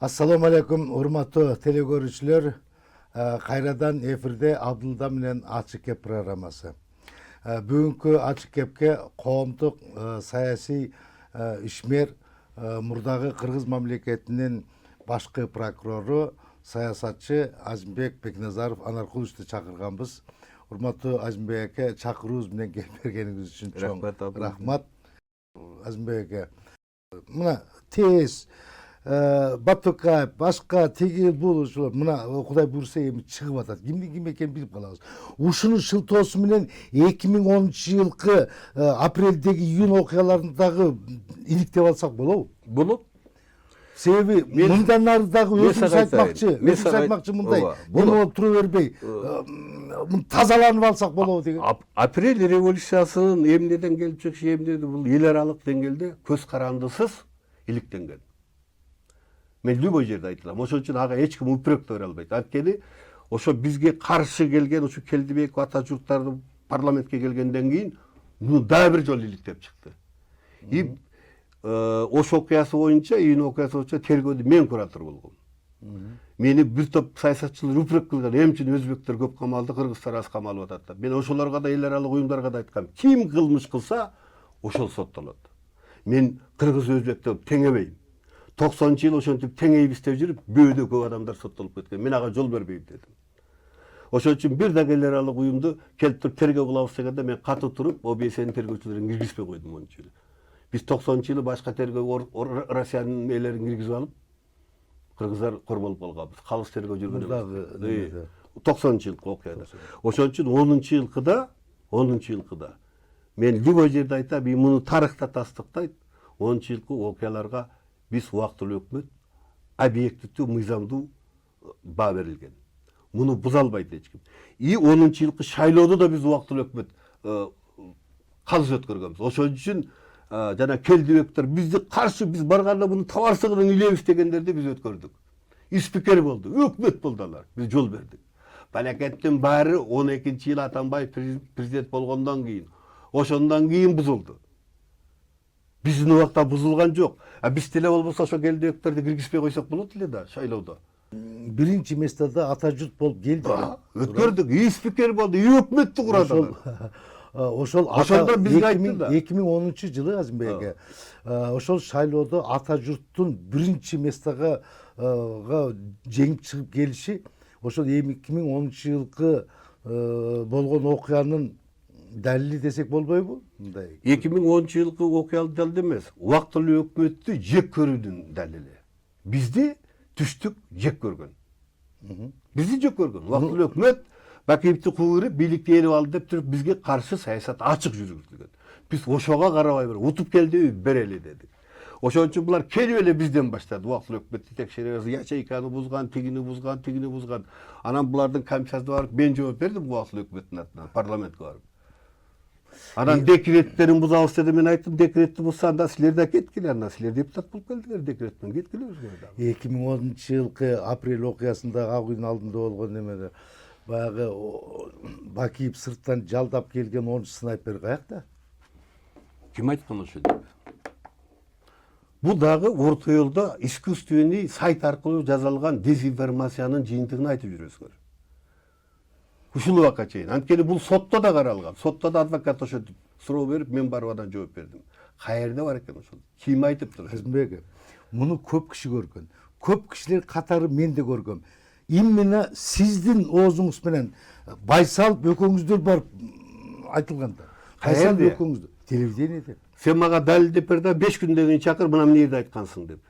Assalamu alaikum, урматтуу телекөрүүчүлөр. Кайрадан эфирде Абдылда менен Ачык кеп программасы. Бүгүнкү Ачык кепке коомдук саясий ишмер, мурдагы Кыргыз мамлекетинин башкы прокурору, саясатчы Азимбек Бекназаров Анаркуловичти чакырганбыз. Урматтуу Азимбек аке, чакырууңуз менен келип бергениңиз үчүн чоң рахмат. Азимбек аке, мына тез Батукаев, башка тиги бул мына Кудай буйрса эми чыгып атат. Ким экенин билип калабыз. Ушунун шылтоосу менен 2010-жылкы апрелдеги июнь окуяларындагы иликтеп алсак болобу? Болот. Себеби мындан ары дагы өзүңүз айтмакчы мындай эме болуп тура бербей тазаланып алсак болобу деген. Апрель революциясынын эмнеден келип чыгышы эмнеди? Бул эл аралык деңгээлде көз карандысыз иликтенген. Мен любой жерде айтылам. Ошон үчүн ага эч ким упрек бере албайт. Анткени ошо бизге каршы келген, ошо Келдибеков ата журттарды парламентке келгенден кийин муну дагы бир жолу иликтеп чыкты. И ошо окуясы боюнча, июнь окуясы боюнча тергөөдө мен куратор болгом. Мени бир топ саясатчылар упрек кылган, эмчи өзбектер көп камалды, кыргыздар аз камалып атат. Мен ошолорго да, эл аралык уюмдарга да айткам, ким кылмыш кылса, ошол соттолот. Мен кыргыз өзбек деп теңебейм. 90-жыл ошентип теңейбиз деп жүрүп, бөөдө көп адамдар соттолуп кеткен. Мен ага жол бербейм дедим. Ошон үчүн бир дагы эл аралык уюмду келип туруп тергөө кылабыз дегенде мен катуу туруп, ОБСнин тергөөчүлөрүн киргизбей койдум 10-жылы. Биз 90-жылы башка тергөө Россиянын элерин киргизип алып, кыргыздар корболуп калганбыз. Калыс тергөө жүргөн. 90-жылкы окуяда. Ошон үчүн 10-жылкыда мен любой жерде айтам, муну тарыхта тастыктайт. 10-жылкы окуяларга биз убактылуу өкмөт, объективдүү, мыйзамдуу баа берилген. Муну буза албайт эч ким. И 10-жылкы шайлоодо да биз убактылуу өкмөт калыс өткөргөнбүз. Ошон үчүн жана Келдибектер бизди каршы, биз барганда муну табарсыгынан илебиз дегендерди биз өткөрдүк. Спикер болду, өкмөт болду алар. Биз жол бердик. Балакеттин баары 12-жыл Атамбаев президент болгондон кийин, ошондон кийин бузулду. Биздин убакта бузулган жок. Биз деле болбосо ошо Келдибектерди киргизбей койсок болот эле да шайлоодо. Биринчи местада ата журт болуп келди. Өткөрдүк, и спикер болду, и өкмөттү курады. Ошондо бизге айтты да. 2010-жылы Азимбек аке, ошол шайлоодо ата журттун биринчи местага жеңип чыгып келиши, ошол 2010-жылкы болгон окуянын далили десек болбойбу? 2010-жылкы окуялы далил эмес, убактылуу өкмөттү жек көрүүнүн далили. Бизди түштүк жек көргөн. Бизди жек көргөн. Убактылуу өкмөт Бакиевди куурип, бийликти ээлеп алды деп туруп бизге каршы саясат ачык жүргүзүлгөн. Биз ошого карабай утуп келдиби, берели дедик. Ошон үчүн булар келип эле бизден баштады. Убактылуу өкмөттү текшеребиз, ячейканы бузган, тигини бузган. Анан булардын комиссиясына барып мен жооп бердим убактылуу өкмөттүн атынан, парламентке барып. Анан декреттерин бузабыз деди, мен айттым, декретти бузса анда силер да кеткиле, анда силер депутат болуп келдиңер, декреттен кеткиле бизге. 2010-жылкы апрель окуясында Ак үйдүн алдында болгон эмеде баягы Бакиев сырттан жалдап келген 10 снайпер каякта? Ким айткан ошондо? Бул дагы Орто Елдо искусственный сайт аркылуу жазылган дезинформациянын жыйынтыгын айтып жүрөсүңөр. Ушул убакка чейин. Анткени бул сотто да каралган. Сотто да адвокат ошентип суроо берип, мен барып андан жооп бердим. Каерде бар экен ошол? Ким айтыптыр? Азимбек, муну көп киши көргөн. Көп кишилер катары мен де көргөм. Именно сиздин оозуңуз менен Байсал экөөңүздөр барып айтылганда. Байсал экөөңүздөр телевидениеде. Сен мага далилдеп бер да 5 күндөн кийин чакыр, мына эмне жерде айткансың деп.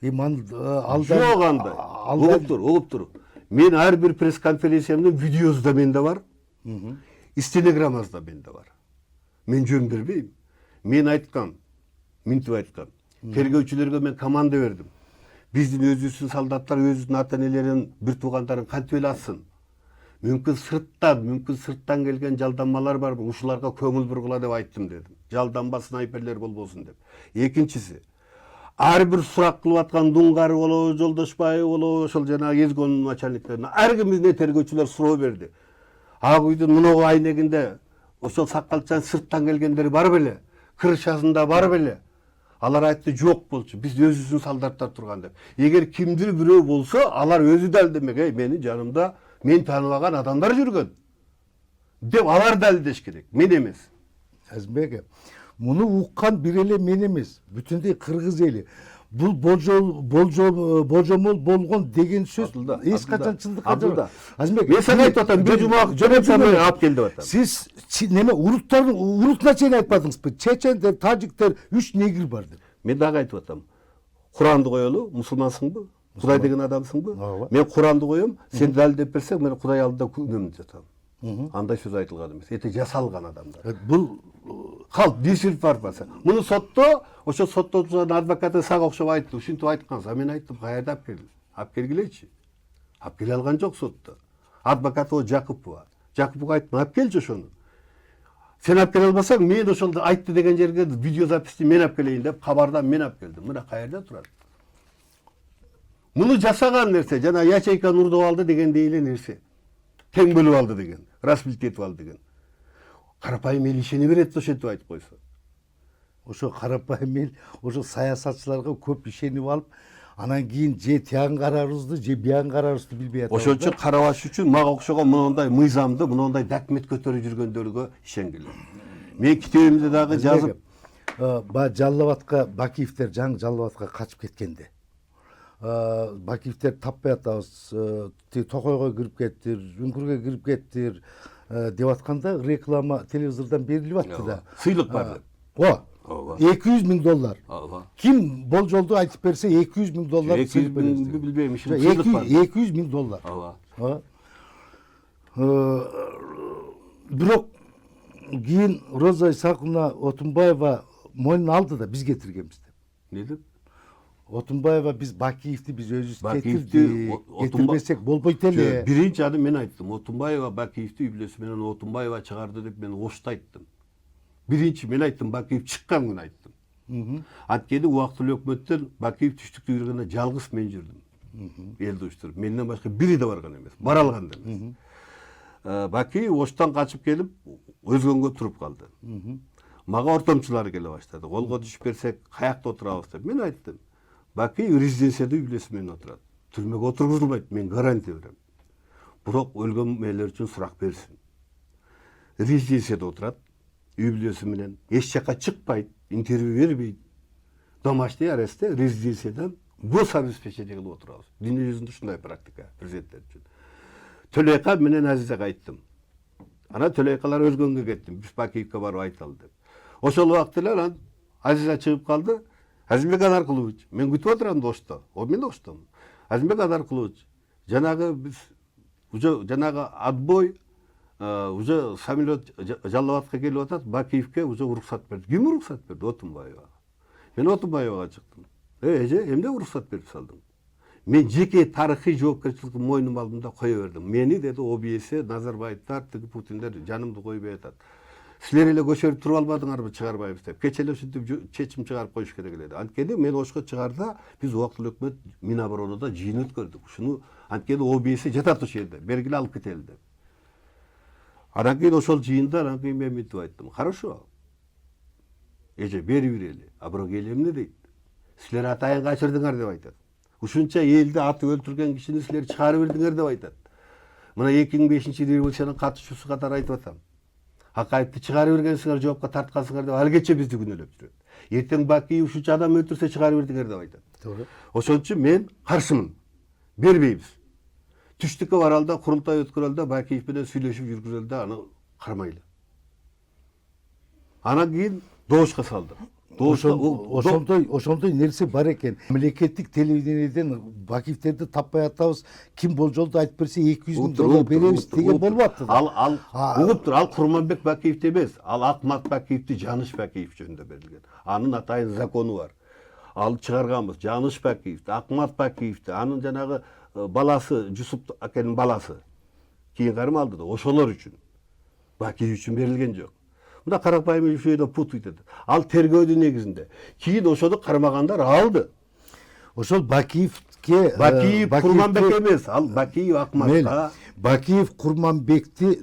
Жок андай. Угуп тур. Мен ар бир пресс-конференциямдын видеосу да менде бар. Стенограммасы да менде бар. Мен жөн бербейм. Мен айткам, минтип айткам. Тергөөчүлөргө мен команда бердим. Биздин өзүбүздүн солдаттар өзүнүн ата-энелерин, бир туугандарын кантип эле атсын. Мүмкүн сырттан келген жалданмалар барбы? Ушуларга көңүл бургула деп айттым дедим. Жалданба снайперлер болбосун деп. Экинчиси, ар бир сурак кылып аткан Дуңгары болобу, Жолдошбаев болобу, ошол жанагы езгонун начальниктерине ар кимине тергөөчүлөр суроо берди. Ак үйдүн мынагу айнегинде ошол сакалчан сырттан келгендер бар беле? Крышасында бар беле? Алар айтты жок болчу. Биз өзүбүздүн солдаттар турган деп. Эгер кимдир бирөө болсо, алар өзү далилдемек. Менин жанымда мен тааныбаган адамдар жүргөн. Деп алар далилдеш керек. Мен эмес. Азимбек, муну уккан бир эле мен эмес, бүтүндөй кыргыз эли. Бул божомол болгон деген сөз эч качан чындыкка жок. Азимбек, мен сага айтып атам, бир жума жөнөтсөм алып кел деп атам. Сиз неме урутуна чейин айтпадыңызбы? Чечендер, тажиктер 3 негр бар деп. Мен дагы айтып атам. Куранды коелу, мусулмансыңбы? Кудай деген адамсыңбы? Ооба. Мен Куранды коем, сен далилдеп берсең, мен Кудай алдында күнөмдү жатам. Андай сөз айтылган эмес. Эте жасалган адамдар. Бул Калп дисинформация. Муну сотто, ошо соттоочунун адвокаты сага окшоп айтты. Ушинтип айткансыз. Мен айттым, кайерде алып келди? Алып келгилечи. Алып келе алган жок сотто. Адвокаты о Жакупова. Жакуповго айттым, алып келчи ошону. Сен алып келе албасаң, мен ошол айтты деген жерге видеозаписти мен алып келейин деп, кабардан мен алып келдим. Мына кайерде турат? Муну жасаган нерсе, жана ячейканы урдуп алды дегендей эле нерсе. Тең бөлүп алды деген, распилить этип алды деген. Карапайым эл ишене берет ошентип айтып койсо. ошо карапайым эл ошо саясатчыларга көп ишенип алып, анан кийин же тиян карарыбызды, же биян карарыбызды билбей атабыз. Ошон үчүн карабаш үчүн мага окшогон мондай мыйзамды, мондай документ көтөрүп жүргөндөргө ишенгиле. Мен китебимде дагы жазып, баягы Жалал Абадка Бакиевдер жаңы Жалал Абадка качып кеткенде. Бакиевдер таппай атабыз, Токойго кирип кеттир, Үңкүргө кирип кеттир деп атканда реклама телевизордон берилип атты да. Сыйлык бар деп. Ооба. $200,000. Ооба. Ким болжолду айтып берсе $200,000 $200,000 билбейм, ишин сыйлык сыйлык бар. $200,000. Ооба. Бирок кийин Роза Исаковна Отунбаева мойнуна алды да биз кетиргенбиз деп. Не деп? Отунбаева биз Бакиевди биз өзүбүз Бакиевди кетирдик. Кетирбесек болбойт эле. Биринчи ады мен айттым. Отунбаева Бакиевди үй бүлөсү менен Отунбаева чыгарды деп мен ошто айттым. Биринчи мен айттым, Бакиев чыккан күнү айттым. Анткени убактылуу өкмөттөн Бакиев түштүктө жүргөндө жалгыз мен жүрдүм. Элди уюштуруп, менден башка бири да барган эмес, бара алган да эмес. Бакиев оштан качып келип, өзгөнгө туруп калды. Мага ортомчулар келе баштады. Колго түшүп берсек, каякта отурабыз деп. Мен айттым, Бакиев резиденцияда үй бүлөсү менен отурат. Түрмөгө отургузулбайт, мен гарантия берем. Бирок өлгөн мээлер үчүн сурак берсин. Резиденцияда отурат, үй бүлөсү менен эч жака чыкпайт, интервью бербейт. Домашний арестте резиденциядан гособеспечение кылып отурабыз. Дүйнө жүзүндө ушундай практика президенттер үчүн. Төлөйка менен Азизага айттым. Ана Төлөйкалар өлгөнгө кеттим. Биз Бакиевке барып айталы деп. Ошол убакта эле анан Азиза чыгып калды. Азимбек Анаркулович, мен күтүп отурам Ошто. Мен Оштомун. Азимбек Анаркулович, жанагы биз уже жанагы отбой уже самолет Жалал Абадка келип атат, Бакиевке уже уруксат берди. Ким уруксат берди? Отунбаева. Мен Отунбаевага чыктым. Эже, эмне уруксат берип салдың? Мен жеке тарыхый жоопкерчиликти мойнума алдым да кое бердим. Мени деди ОБС, Назарбаевдер, тиги Путиндер жанымды койбой атат. Силер эле көчөрүп туруп албадыңарбы, чыгарбайбыз деп. Кече эле ушинтип чечим чыгарып коюш керек эле. Анткени мен ошко чыгарда биз убактылуу өкмөт Миноборонода жыйын өткөрдүк. Ушуну анткени ОБС жатат ошол жерде. Бергиле алып кетели деп. Анан кийин ошол жыйында анан кийин мен мынтип айттым. Хорошо. Эже бери берели. А бирок эл эмне дейт? Силер атайын качырдыңар деп айтат. Ушунча элди атып өлтүргөн кишини силер чыгарып бердиңер деп айтат. Мына 2005-революциянын катышуусу катары айтып атам. Акаевди чыгарып бергенсиңер, жоопко тарткансыңар деп алгече бизди күнөөлөп жүрөт. Эртең Бакиев ушунча адам өлтүрсө чыгарып бердиңер деп айтат. Туура. Ошон үчүн мен каршымын. Бербейбиз. Түштүккө баралда, курултай өткөрөлдө Бакиев менен сүйлөшүп жүргүзөлдө аны кармайлы. Анан кийин добушка салды. Ошондой нерсе бар экен. Мамлекеттик телевидениеден Бакиевтерди таппай атабыз, ким болжолду айтып берсе $200,000 беребиз деген болуп атты. Угуптур, ал Курманбек Бакиевди эмес, ал Акмат Бакиевди Жаныш Бакиев жөнүндө берилген. Анын атайын закону бар. Ал чыгарганбыз Жаныш Бакиевди, Акмат Бакиевди, анын жанагы баласы Жусуп акенин баласы. Кийин кармалды да, ошолор үчүн. Бакиев үчүн берилген жок. Мында карапайым ушуйда путуйт эди. Ал тергөөдүн негизинде. Кийин ошону кармагандар алды. Ошол Бакиевке Бакиев Курманбек эмес, ал Бакиев Акматка. Бакиев Курманбекти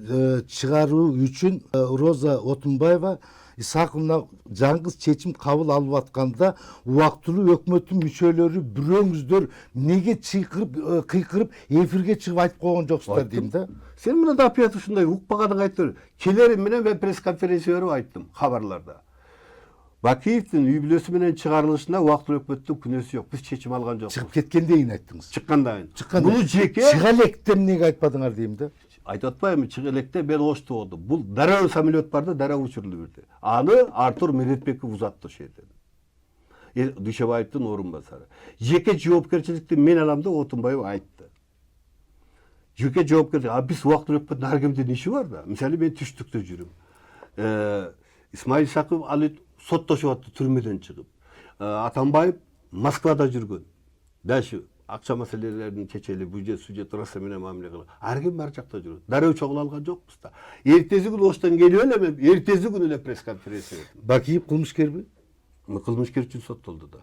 чыгаруу үчүн Роза Отунбаева Исаковна жаңғыз чечим кабыл алып атканда убактылуу өкмөттүн мүчөлөрү бирөөңүздөр неге кыйкырып эфирге чыгып айтып койгон жоксуздар дейм да. Sen buna da yapıyatı şunday, ukbağadan aytır. Kelerim menen ben pres konferensiya verip ayttım habarlarda. Bakiyev'tin üybülösü menen çıkarılışında vakti ökmöttün künösü yok. Biz çeçim algan jokpuz. Чыгып кеткенде кийин айттыңыз. Çıkkandayın. Чыкканда. Bunu jeke чыга элек деп эмнеге айтпадыңар дейм да. айтып атпайбы, чыга электе ben ошто болду. Бул дароо самолет барды, дароо учурулду бирди. Аны Артур Медетбеков узатты ошол жерден. Дүйшөбаевдин орун басары. Жеке жоопкерчиликти мен алам деп Отунбаев айтты. Жеке жоопкерчилик, а биз убакыт өкмөттүн ар кимдин иши бар да. Мисалы мен түштүктө жүрүм. Исмаил Исаков али соттошуп атты түрмөдөн чыгып. Атамбаев Москвада жүргөн. Дашы акча маселелерин чечели, бюджет, сюжет турасында менен мамиле кылып. Ар ким ар жакта жүрөт. Дароо чогула алган жокпуз да. Эртеси күнү Оштон келип эле мен эртеси күнү эле пресс конференция бердим. Бакиев кылмышкерби? Кылмышкер үчүн соттолду да.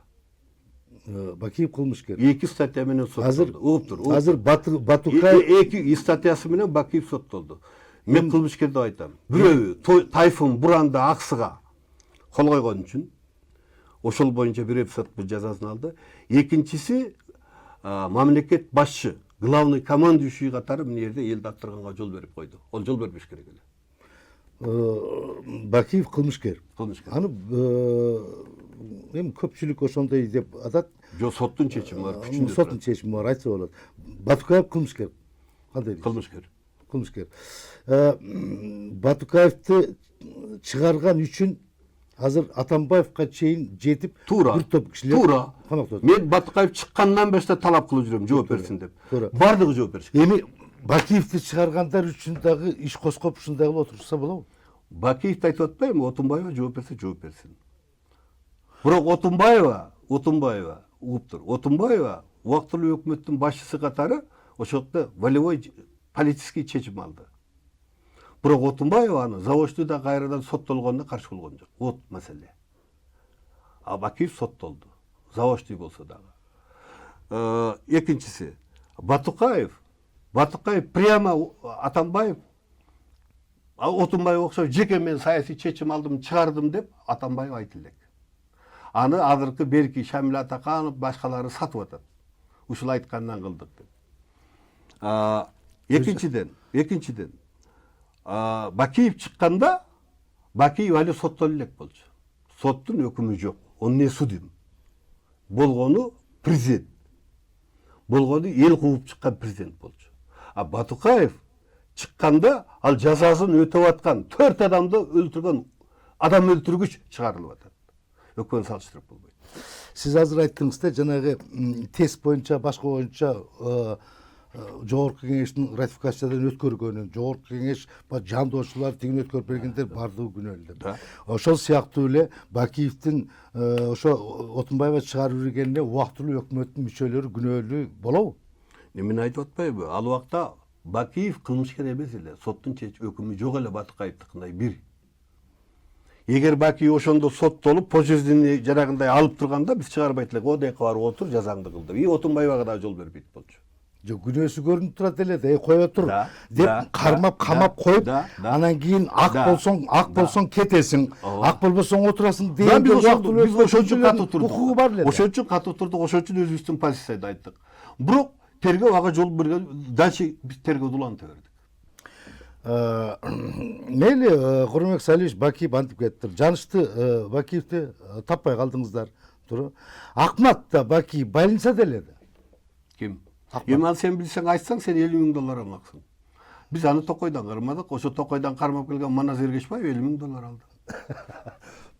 Бакиев кылмышкер. 2 статья менен соттолду. Азыр Батукаев 2 статьясы менен Бакиев соттолду. Мен кылмышкер деп айтам. Бирөө Тайфун Буранда Аксыга кол койгон үчүн ошол боюнча бир эпизод жазасын алды. Экинчиси мамлекет башчы, главный командующий катары мына жерде элди аттырганга жол берип койду. Ол жол бербеш керек эле. Бакиев кылмышкер. Аны эми көпчүлүк ошондой деп атат. Жо соттун чечими бар, күчүндө. Соттун чечими бар, айтса болот. Батукаев кылмышкер. Кандай дейсиз? Кылмышкер. Кылмышкер. Батукаевди чыгарган үчүн азыр Атамбаевка чейин жетип бир топ кишилер камакта. Мен Батукаев чыккандан баштап талап кылып жүрөм, жооп берсин деп. Бардыгы жооп беришкен. Эми Бакиевди чыгаргандар үчүн дагы иш коскоп ушундай кылып отурса болобу? Бакиевди айтып атпайбы, Отунбаева жооп берсе жооп берсин. Бирок Отунбаева угуптур. Отунбаева убактылуу өкмөттүн башчысы катары ошондо волевой политический чечим алды. Бирок Отунбаева аны заводчу да кайрадан соттолгонуна каршы болгон жок. Вот маселе. А Бакиев соттолду. Заводчу болсо дагы. Экинчиси Батукаев прямо Атамбаев Отунбаев окшоп жеке мен саясий чечим алдым, чыгардым деп Атамбаев айтты элек. Аны азыркы Берки Шамил Атаканов башкалары сатып атат. Ушул айткандан кылдык деп. Экинчиден Бакиев чыкканда Бакиев али соттоло элек болчу. Соттун өкүмү жок. Onu ne судим? Болгону президент. Болгону эл кууп чыккан президент болчу. А Батукаев чыкканда ал жазасын өтөп аткан 4 адамды өлтүргөн адам өлтүргүч чыгарылып атат. Өкмөт салыштырып болбойт. Сиз азыр айттыңыз да жанагы тест боюнча башка боюнча жогорку кеңештин ратификациядан өткөргөнүн, жогорку кеңеш жандоочулар тигин өткөрүп бергендер бардыгы күнөөлүү деп. Ошол сыяктуу эле Бакиевдин ошо Отунбаева чыгарып бергенине убактылуу өкмөттүн мүчөлөрү күнөөлүү болобу? Мен айтып атпайбы? Ал убакта Бакиев кылмышкер эмес эле, соттун өкүмү жок эле Батукаевдикиндай бир. Эгер Бакиев ошондо соттолуп, пожизненный жанагындай алып турганда биз чыгарбайт элек. О дека барып отур, жазаңды кыл деп. Отунбаевага да жол бербейт болчу. Жок, күнөөсү көрүнүп турат эле да, кое тур деп кармап камап коюп, анан кийин ак болсоң кетесиң, ак болбосоң отурасың деген биз ошон үчүн катуу турдук. Укугу бар эле. Ошон үчүн катуу турдук, ошон үчүн өзүбүздүн позицияда айттык. Бирок тергөө ага жол берген, дальше биз тергөөдү уланта бердик. Мейли, Курманбек Салиевич Бакиев антип кетти. Жанышты Бакиевди таппай калдыңыздар. Акмат да Бакиев больницада эле да. Ким? Эми ал сен билсең айтсаң, сен $50,000 алмаксың. Биз аны Токойдон кармадык. Ошо Токойдон кармап келген Манас Эргешбаев $50,000 алды.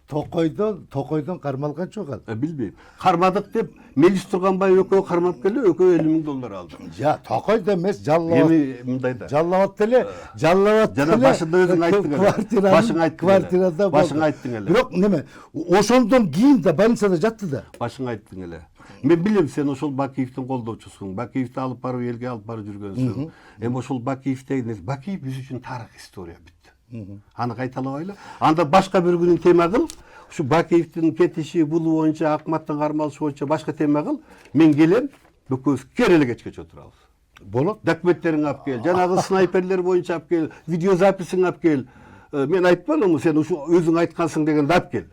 Токойдон кармалган жок ал. Билбейм. Кармадык деп Мелис Турганбаев экөө кармап келди, экөө $50,000 алды. Жа, Токойдо эмес, Жаллабад. Эми мындай да. Жаллабад деле, жана башында өзүң айттың эле. Башың айттың эле. Квартирада башың айттың эле. Бирок неме, ошондон кийин да больницада жатты да. Башың айттың эле. Мен билем, сен ошол Бакиевдин колдоочусуң. Бакиевди алып барып элге алып барып жүргөнсүң. Эми ошол Бакиевдеги Бакиев биз үчүн тарых история бүттү. Аны кайталабайлы. Анда башка бир күнүн тема кыл. Ушу Бакиевдин кетиши, бул боюнча, Акматтын кармалышы боюнча башка тема кыл. Мен келем, бөкөбүз кереле кечке отурабыз. Болот. Документтериңди алып кел, жанагы снайперлер боюнча алып кел, видеозаписиңди алып кел. мен айтпадым, сен өзің айтқансың дегенді алып кел.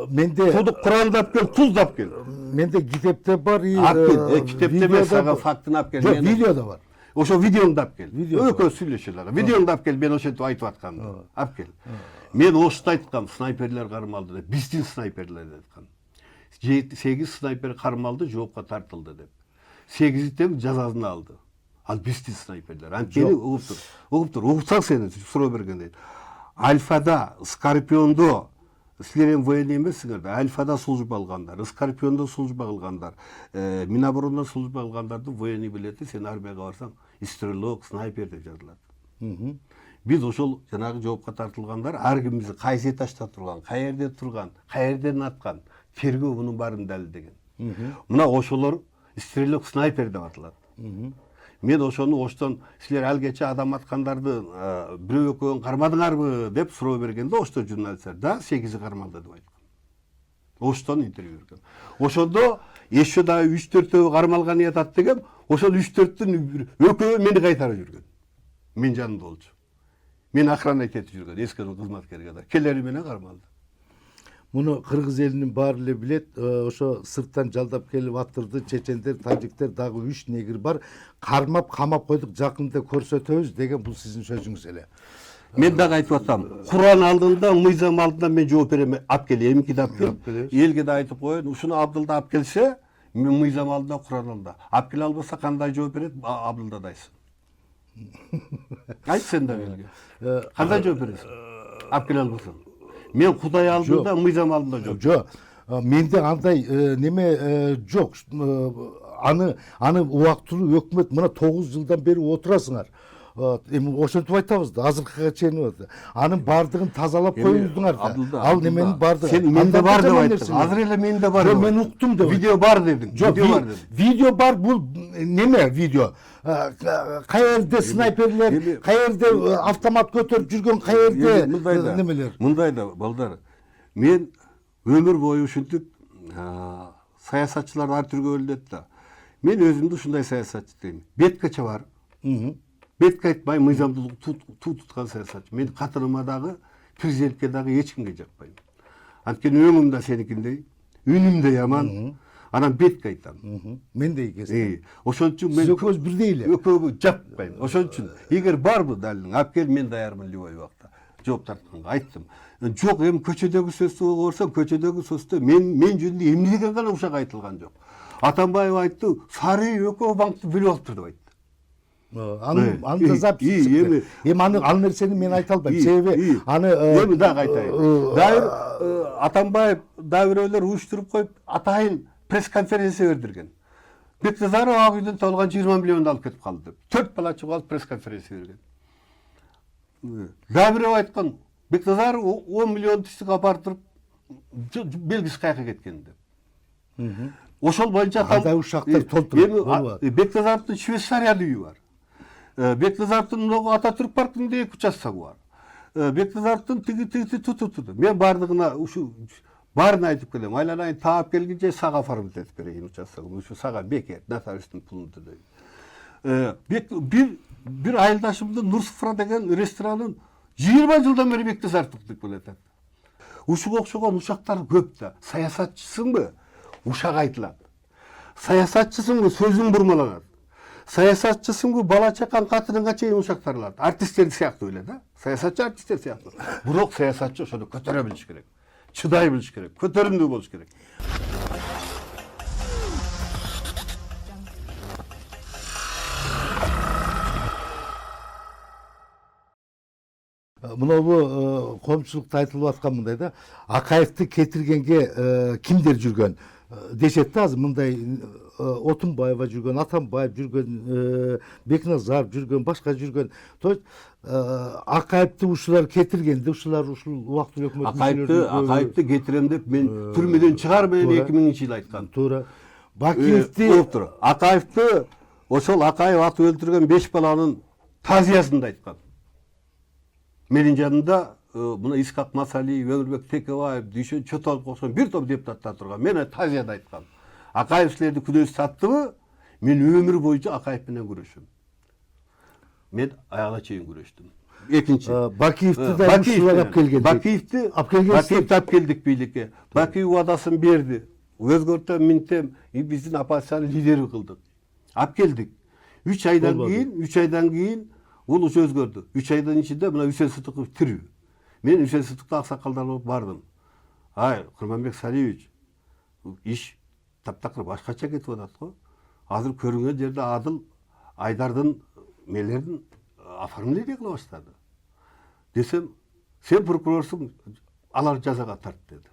Менде Құранды алып кел, тұзды алып кел. менде китепте бар, Алып кел. Китепте емес, саған фактыны алып кел. Жоқ, видеода бар. Ошо видеоңду алып кел. Видео Экөө сүйлөшөлөр. Видеоңду алып кел, мен ошентип айтып аткам. Алып кел. Мен ошто айткам, снайперлер кармалды деп. Биздин снайперлер деп айткам. 8 снайпер кармалды, жоопко тартылды деп. 8 тең жазасын алды. Ал биздин снайперлер. Анткени угуп тур, угупсаң сени суроо бергенде. Альфада, Скорпиондо силер эми военный эмессиңер да, Альфада служба алгандар, Скорпиондо служба кылгандар, Миноборондо служба кылгандарды военный билет, сен армияга барсаң, стрелок, снайпер деп жазылат. Биз ошол жанагы жоопко тартылгандар ар кимибиз кайсы этажда турган, каерде турган, каерден аткан, тергөө мунун баарын далилдеген. Мына ошолор стрелок, снайпер деп аталат. Мен ошону оштон силер ал кече адам аткандарды бирөө экөөүн кармадыңарбы деп суроо бергенде ошто журналисттер да 8 кармалды деп айткан. Оштон интервью берген. Ошондо еще да 3-4 кармалган жатат дегем, ошол 3-4түн экөө мени кайтарып жүргөн. Мен жанымда болчу. Мен охрана кетип жүргөн, эскерүү кызматкерге да. Келери менен кармалды. Муну кыргыз элинин баары эле билет. Ошо сырттан жалдап келип аттырды чечендер, тажиктер, дагы 3 негр бар. Кармап, камап койдук, жакында көрсөтөбүз деген бул сиздин сөзүңүз эле. Мен дагы айтып атам. Куран алдында, мыйзам алдында мен жооп берем. Алып кел, эмки да алып кел. Элге да айтып коеюн, ушуну Абдылда алып келсе, мен мыйзам алдында, Куран алдында. Алып келе албаса кандай жооп берет? Абдылдадайсың. Айт сен да элге. Кандай жооп бересиң? Алып келе албасаң. Мен Кудай алдында, мыйзам алдында жооп. Жок. Менде андай неме жок. Аны убактылуу өкмөт мына 9 жылдан бери отурасыңар. Эми ошентип айтабыз да, азыркыга чейин. Анын бардыгын тазалап коюңуздуңар. Ал неменин бардыгы. Сен менде бар деп айттың. Азыр эле менде бар. Жок, мен уктум деп. Видео бар дедиң. Видео бар дедиң. Видео бар, бул неме видео? Каерде снайперлер, каерде автомат көтөрүп жүргөн, каерде немелер? Мындай да балдар. Мен өмүр бою ушинтип саясатчылар ар түргө бөлүнөт да. Мен өзүмдү ушундай саясатчы дейм. Беткача бар. Бетке айтпай мыйзамдуу туткан саясатчы. Мен катыныма дагы, президентке дагы эч кимге жакпайм. Анткени өңүм да сеникиндей, үнүм да яман. Анан бетке айтам. Мен да экесин. Ошон үчүн мен экөөбүз бирдей эле. Экөөгө жаппайм. Ошон үчүн эгер барбы далилиң, алып кел, мен даярмын любой убакта. Жооп тартканга айттым. Жок, эми көчөдөгү сөздү көрсөм, көчөдөгү сөздө мен жөнүндө эмне деген гана ушак айтылган жок. Атамбаев айтты, Сары экөө банкты билип алыптыр деп айтты. Аны запись чыкты. Эми ал нерсени мен айта албайм. Себеби аны эми дагы айтайын. Дайыр Атамбаев дабирөөлөр уюштуруп коюп, атайын пресс-конференция бердирген. Бектазаров ак үйдөн табылган 20 миллионду алып кетип калды деп. 4 бала чыгып алып пресс-конференция берген. Дабиров айткан, Бектазаров 10 миллион тиштик апартырып, белгисиз каяка кеткен деп. Ошол боюнча кандай ушактар толтуруп. Бектазаровдун Швейцарияда үйү бар. Бектазаровдун Ататүрк паркында 2 участогу бар. Бектазаровдун тиги туту. Мен бардыгына ушу барын айтып келем. Айланайын таап келгенче сага оформить этип берейин участогун. Ушу сага бекер, нотариустун пулун төлөйм. Бир айылдашымдын Нурсуфра деген ресторанын 20 жылдан бери Бектазаровдук деп келатат. Ушуга окшогон ушактар көп да. Саясатчысыңбы? Ушак айтылат. Саясатчысыңбы? Сөзүң бурмаланат. Саясатчысыңбы? Бала чакан катыныңга чейин ушактарылат. Артисттер сыяктуу эле да. Саясатчы артисттер сыяктуу. Бирок саясатчы ошону көтөрө билиш керек. Чыдай билиш керек. Көтөрүмдүү болуш керек. Мынабу коомчулукта айтылып аткан мындай да, Акаевди кетиргенге кимдер жүргөн дешет да. Азыр мындай Отунбаева жүргөн, Атамбаев жүргөн, Бекназаров жүргөн, башка жүргөн. То есть Акаевди ушулар кетиргенде, ушулар ушул убактылуу өкмөт Акаевди кетирем деп мен түрмөдөн чыгар менен 2000-жылы айткан. Туура. Бакиевди Акаевди ошол Акаев атып өлтүргөн 5 баланын тазиясында айткан. Менин жанымда мына Искак Масалиев, Өмүрбек Текебаев, Дүйшөн Чотолуп окшогон бир топ депутаттар турган. Мен тазияда айткам. Акаев силерди күнөөсү саттыбы? Мен өмүр бою Акаев менен күрөшөм. Мен аягына чейин күрөштүм. Экинчи. Бакиевди да ушулар алып келген. Бакиевди алып келдик бийликке. Бакиев убадасын берди. Өзгөртөм, минтем, биздин оппозициянын лидери кылдык. Алып келдик. 3 айдан кийин ул ушу өзгөрдү. 3 айдын ичинде мына Үсен Сыдыков тирүү. Мен Үсен Сыдыкты аксакалдар болуп бардым. Ай, Курманбек Салиевич, иш таптакыр башкача кетип атат го. Азыр көрүнгөн жерде Адыл Айдардын мелерин оформление кыла баштады. Десем, сен прокурорсуң, алар жазага тарт деди.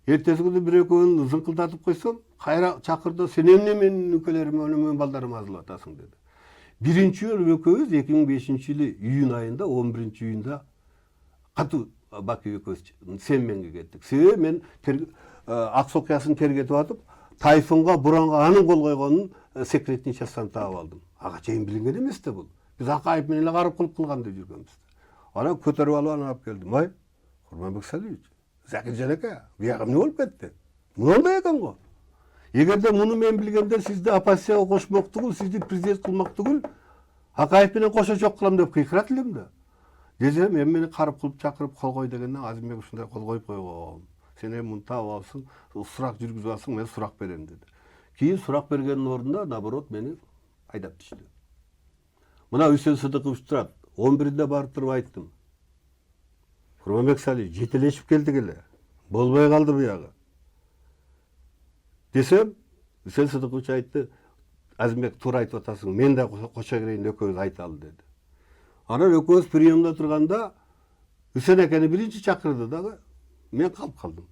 Эртеси күнү бир экөөнү зыңкылдатып койсом, кайра чакырды, сен эмне менин нүкөлөрүмө, менин балдарыма азылып атасың деди. Биринчи жолу экөөбүз 2005-жылы июнь айында, 11-июнда катуу Бакиев экөөбүз Семменге кеттик. Себеби мен Аксы окуясын тергетип атып, Тайфунга, Буранга анын кол койгонун секретный частан таап алдым. Ага чейин билинген эмес да бул. Биз Акаев менен эле карып кылган деп жүргөнбүз. Анан көтөрүп алып анан алып келдим. Ай, Курманбек Салиевич, Закиржан ака, бияга эмне болуп кетти? Мындай экен го. Эгерде муну мен билгенде сизди оппозицияга кошмок түгүл, сизди президент кылмак түгүл, Акаев менен кошо чок кылам деп кыйкырат элем да. Десем, мени карып кылып чакырып кол кой дегенден Азимбек ушундай кол коюп койгом. Сен эми муну таап алсың, сурак жүргүзүп алсың, мен сурак берем деди. Кийин сурак бергендин ордуна, наоборот, мени айдап түштү. Мына Үсен Сыдыков турат. 11-де барып туруп айттым. Курманбек Салиевич, жетелешип келдик эле. Болбой калды буягы. Десем, Үсен Сыдыкович айтты, Азимбек туура айтып атасың, мен да кошо кирейин, экөөбүз айталы деди. Анан экөөбүз приемда турганда Үсен аканы биринчи чакырды дагы, мен калып калдым.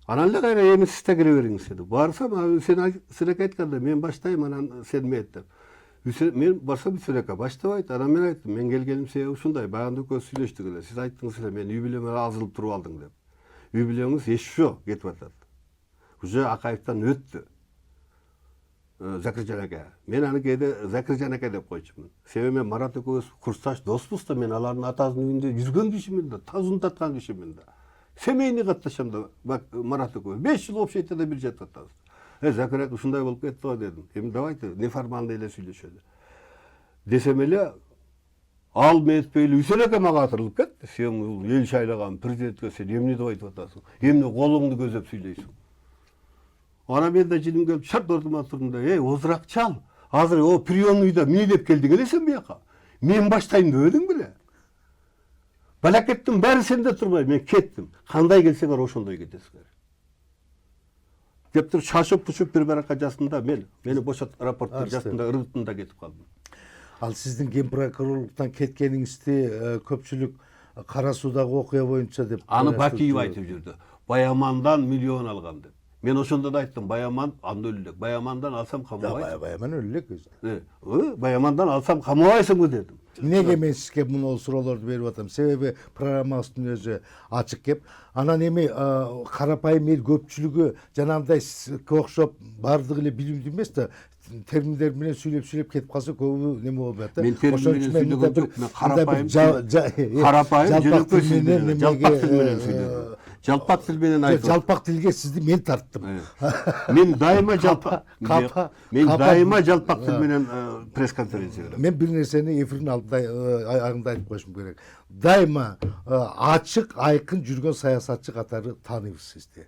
Анан эле кайра эми сиз да кире бериңиз деди. Барсам, Үсен ака айтканда, мен баштайм, анан сен мет деп. Мен барсам Үсен ака баштабайт. Анан мен айттым, мен келгеним себеби ушундай. Баягында экөөбүз сүйлөштүк эле. Сиз айттыңыз эле, мен үй бүлөмө азылып туруп алдым деп. Үй бүлөңүз еще кетип атат. Уже Акаевтан өттү. Закиржан ака. Мен аны кээде Закиржан ака деп койчумун. Себеби мен Марат экөөбүз курсташ доспуз да, мен алардын атасынын үйүндө жүргөн кишимин да, таз унтаткан кишимин да. Семейный катташам да Марат экөөбүз. 5 жыл общежитияда бир жатып атабыз. Закир ака ушундай болуп кетти го дедим. Эми давайте неформальный эле сүйлөшөлү. Десем эле ал метпей эле Үсен ака мага атырылып кетти. Сен бул эл шайлаган президентке сен эмне деп айтып атасың? Эмне колуңду көзөп сүйлөйсүң? Анан мен да жиним келип шарт ордума турдум да, озураак чал. Азыр приемныйда эмне деп келдиң эле сен буяка? Мен баштайм дебедиң беле? Балакеттин баары сенде турбай, мен кеттим. Кандай келсеңер ошондой кетесиңер. Деп туруп шашып пушуп бир баракка жасында мени бошот рапорттун жасында ыргытында кетип калдым. Ал сиздин ген прокурорлуктан кеткениңизди көпчүлүк кара суудагы окуя боюнча деп. Аны Бакиев айтып жүрдү. Баямандан миллион алган деп. Мен ошондо да айттым, Баяман анда өлүлөк. Баямандан алсам камабайсың. Баяман өлүлөк өзү. Баямандан алсам камабайсыңбы дедим. Эмнеге мен сизге муну суроолорду берип атам? Себеби программабыздын өзү ачык кеп. Анан эми карапайым эл көпчүлүгү жанагындай сизге окшоп баардыгы эле билимдүү эмес да, терминдер менен сүйлөп кетип калса көбү неме болуп атат. Мен термин менен сүйлөгөн жок, мен карапайым жөнөкөй сөз менен, жалпак тил менен сүйлөдүм. Жалпак тил менен айтып. Жалпак тилге сизди мен тарттым. Мен дайыма жалпак. Мен дайыма жалпак тил менен пресс-конференция берем. Мен бир нерсени эфирдин алдында айтып коюшум керек. Дайыма ачык, айкын жүргөн саясатчы катары тааныйбыз сизди.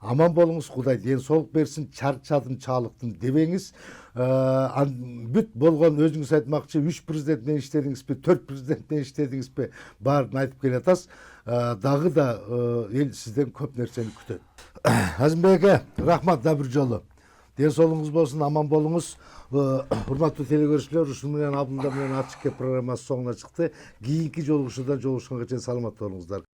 Аман болуңуз, Кудай ден соолук берсин, чарчадым, чалыктым дебеңиз. Бүт болгон өзүңүз айтмакчы 3 президент менен иштедиңизби, 4 президент менен иштедиңизби, баарын айтып келатасыз. Дагы да эл сизден көп нерсени күтөт. Азимбек ака, рахмат да бир жолу. Ден соолугуңуз болсун, аман болуңуз. Урматтуу телекөрүүчүлөр, ушун менен Абдулда менен ачык кеп программасы соңуна чыкты. Кийинки жолугушуудан жолугушканга чейин саламатта болуңуздар.